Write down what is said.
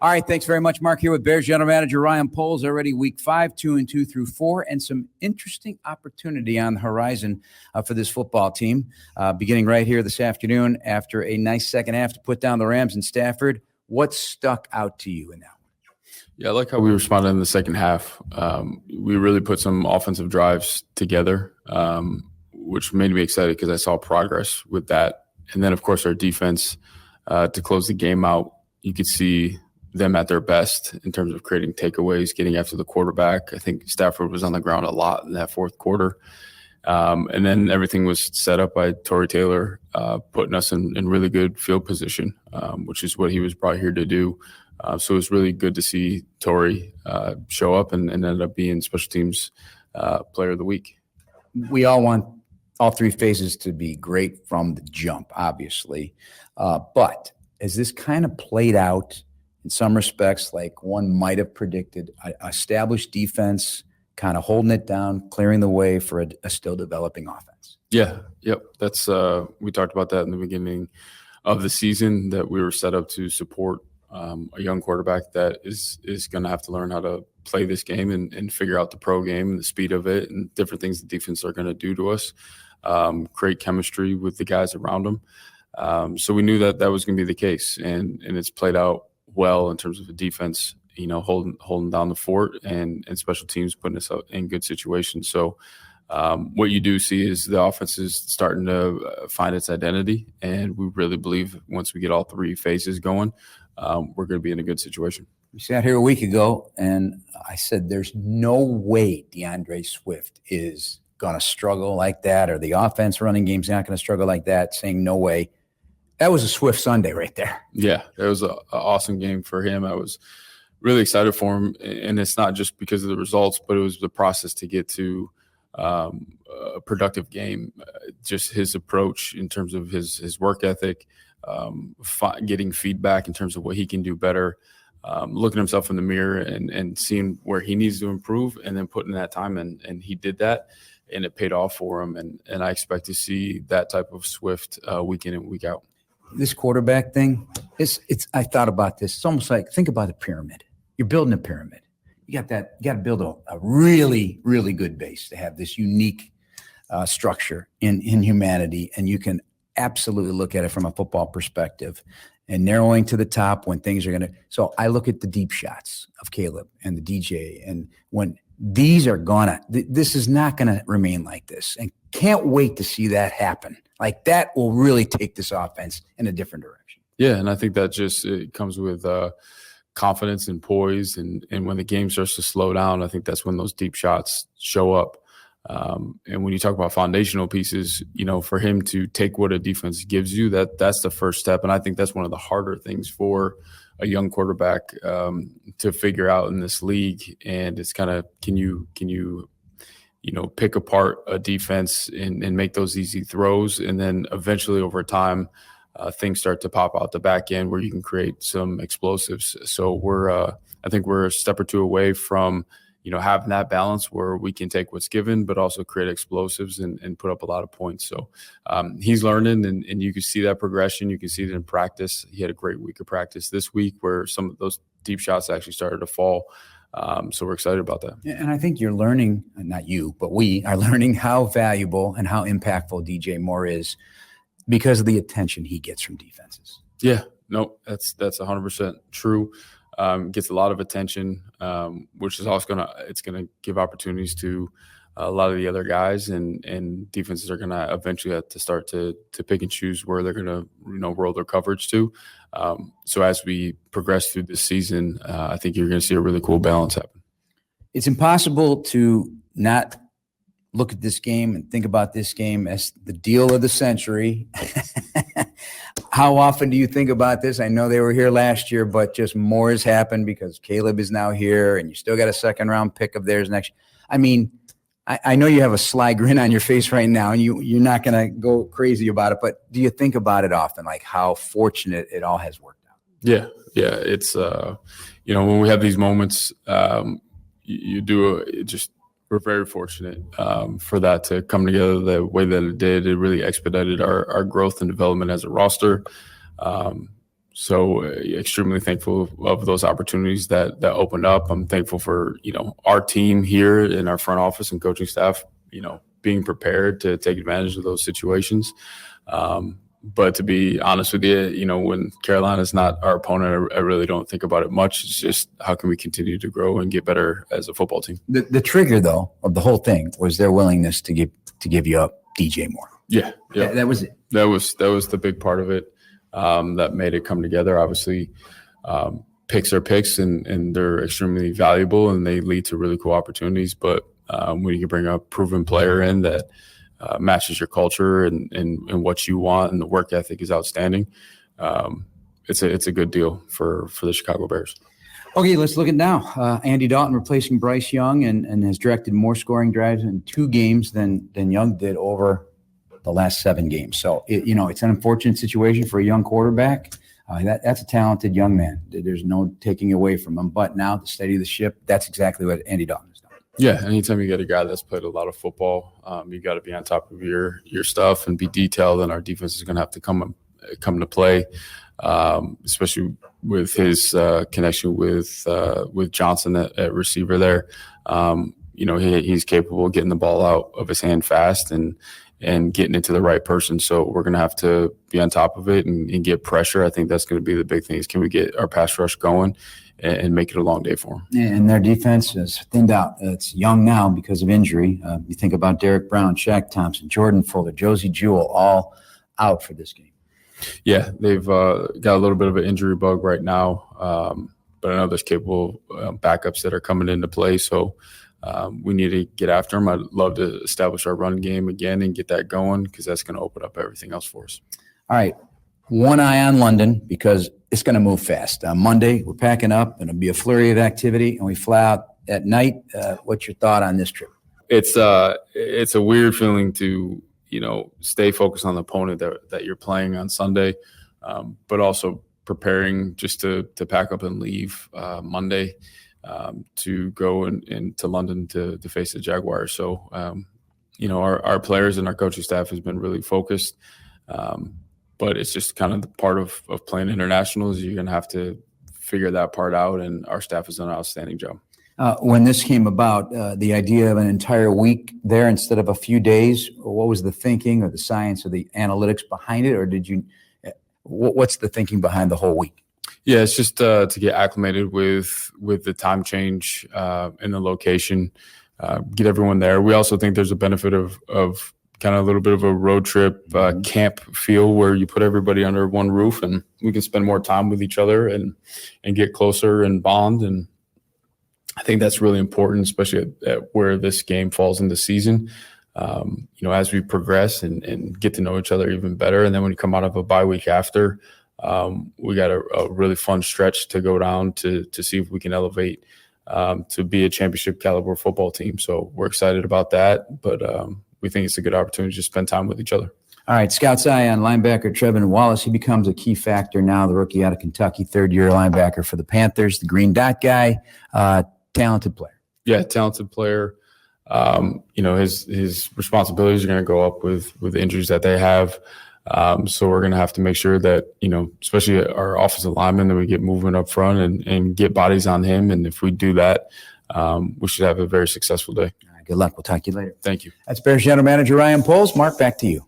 All right, thanks very much, Mark. Here with Bears General Manager Ryan Poles. Already week 5, 2-2 through 4, and some interesting opportunity on the horizon for this football team. Beginning right here this afternoon after a nice second half to put down the Rams in Stafford. What stuck out to you in that one? Yeah, I like how we responded in the second half. We really put some offensive drives together, which made me excited because I saw progress with that. And then, of course, our defense to close the game out, you could see them at their best in terms of creating takeaways, getting after the quarterback. I think Stafford was on the ground a lot in that fourth quarter. And then everything was set up by Torrey Taylor, putting us in really good field position, which is what he was brought here to do. So it was really good to see Torrey show up and ended up being special teams player of the week. We all want all three phases to be great from the jump, obviously. But as this kind of played out in some respects, like one might have predicted, established defense, kind of holding it down, clearing the way for a still developing offense. Yeah, yep. That's we talked about that in the beginning of the season, that we were set up to support a young quarterback that is going to have to learn how to play this game and figure out the pro game and the speed of it and different things the defense are going to do to us, create chemistry with the guys around them. So we knew that was going to be the case, and it's played out well in terms of the defense, holding down the fort and special teams putting us out in good situations. So what you do see is the offense is starting to find its identity, and we really believe once we get all three phases going, we're going to be in a good situation. We sat here a week ago, and I said there's no way DeAndre Swift is going to struggle like that, or the offense running game's not going to struggle like that, saying no way. That was a Swift Sunday right there. Yeah, it was an awesome game for him. I was really excited for him, and it's not just because of the results, but it was the process to get to a productive game. Just his approach in terms of his work ethic, getting feedback in terms of what he can do better, looking himself in the mirror and seeing where he needs to improve, and then putting that time in. And he did that, and it paid off for him. And I expect to see that type of Swift week in and week out. This quarterback thing, I thought about this. It's almost like, think about a pyramid. You're building a pyramid. You got to build a really, really good base to have this unique structure in humanity. And you can absolutely look at it from a football perspective and narrowing to the top when things are going to. So I look at the deep shots of Caleb and the DJ. And when these are this is not going to remain like this. And can't wait to see that happen. Like, that will really take this offense in a different direction. Yeah, and I think that it comes with confidence and poise. And when the game starts to slow down, I think that's when those deep shots show up. And when you talk about foundational pieces, for him to take what a defense gives you, that's the first step. And I think that's one of the harder things for a young quarterback to figure out in this league. And it's kind of, can you pick apart a defense and make those easy throws. And then eventually over time, things start to pop out the back end where you can create some explosives. So I think we're a step or two away from, having that balance where we can take what's given, but also create explosives and put up a lot of points. So he's learning, and you can see that progression. You can see it in practice. He had a great week of practice this week where some of those deep shots actually started to fall. So we're excited about that. And I think you're learning, not you, but we are learning how valuable and how impactful DJ Moore is because of the attention he gets from defenses. Yeah, no, that's 100% true. Gets a lot of attention, which is also gonna give opportunities to a lot of the other guys, and defenses are gonna eventually have to start to pick and choose where they're gonna roll their coverage to. So as we progress through this season, I think you're gonna see a really cool balance happen. It's impossible to not look at this game and think about this game as the deal of the century. How often do you think about this? I know they were here last year, but just more has happened because Caleb is now here, and you still got a second-round pick of theirs next. I mean, I know you have a sly grin on your face right now, and you're not going to go crazy about it, but do you think about it often, like how fortunate it all has worked out? Yeah. It's, when we have these moments, we're very fortunate for that to come together the way that it did. It really expedited our growth and development as a roster. So extremely thankful of those opportunities that opened up. I'm thankful for, our team here in our front office and coaching staff, being prepared to take advantage of those situations. But to be honest with you, when Carolina's not our opponent, I really don't think about it much. It's just how can we continue to grow and get better as a football team. The trigger, though, of the whole thing was their willingness to give you up DJ Moore. Yeah. That was it. That was the big part of it that made it come together. Obviously, picks are picks, and they're extremely valuable, and they lead to really cool opportunities. But when you can bring a proven player in that matches your culture and what you want, and the work ethic is outstanding, it's a good deal for the Chicago Bears. Okay, let's look at now. Andy Dalton replacing Bryce Young and has directed more scoring drives in 2 games than Young did over the last 7 games. So, it's an unfortunate situation for a young quarterback. That's a talented young man. There's no taking away from him. But now to steady the ship, that's exactly what Andy Dalton has done. Yeah, anytime you get a guy that's played a lot of football, you got to be on top of your stuff and be detailed, and our defense is going to have to come to play, especially with his connection with Johnson at receiver there. He's capable of getting the ball out of his hand fast and getting it to the right person. So we're going to have to be on top of it and get pressure. I think that's going to be the big thing is can we get our pass rush going and make it a long day for them. And their defense is thinned out. It's young now because of injury. You think about Derek Brown, Shaq Thompson, Jordan Fuller, Josie Jewell, all out for this game. Yeah, they've got a little bit of an injury bug right now, but I know there's capable backups that are coming into play. So we need to get after them. I'd love to establish our run game again and get that going because that's going to open up everything else for us. All right. One eye on London because it's going to move fast. On Monday, we're packing up, and it'll be a flurry of activity, and we fly out at night. What's your thought on this trip? It's a weird feeling to, stay focused on the opponent that you're playing on Sunday, but also preparing just to pack up and leave Monday to go into London to face the Jaguars. So, our players and our coaching staff has been really focused. But it's just kind of the part of playing internationals. You're going to have to figure that part out, and our staff has done an outstanding job. When this came about, the idea of an entire week there instead of a few days, what was the thinking or the science or the analytics behind it? Or what's the thinking behind the whole week? Yeah, it's just to get acclimated with the time change and the location, get everyone there. We also think there's a benefit of kind of a little bit of a road trip camp feel where you put everybody under one roof and we can spend more time with each other and get closer and bond. And I think that's really important, especially at where this game falls in the season. As we progress and get to know each other even better. And then when you come out of a bye week after, we got a really fun stretch to go down to see if we can elevate to be a championship caliber football team. So we're excited about that, but we think it's a good opportunity to spend time with each other. All right, Scout's eye on linebacker Trevin Wallace. He becomes a key factor now, the rookie out of Kentucky, third-year linebacker for the Panthers, the green dot guy, talented player. Yeah, talented player. His responsibilities are going to go up with the injuries that they have. So we're going to have to make sure that, especially our offensive linemen, that we get movement up front and get bodies on him. And if we do that, we should have a very successful day. All right, good luck. We'll talk to you later. Thank you. That's Bears General Manager Ryan Poles. Mark, back to you.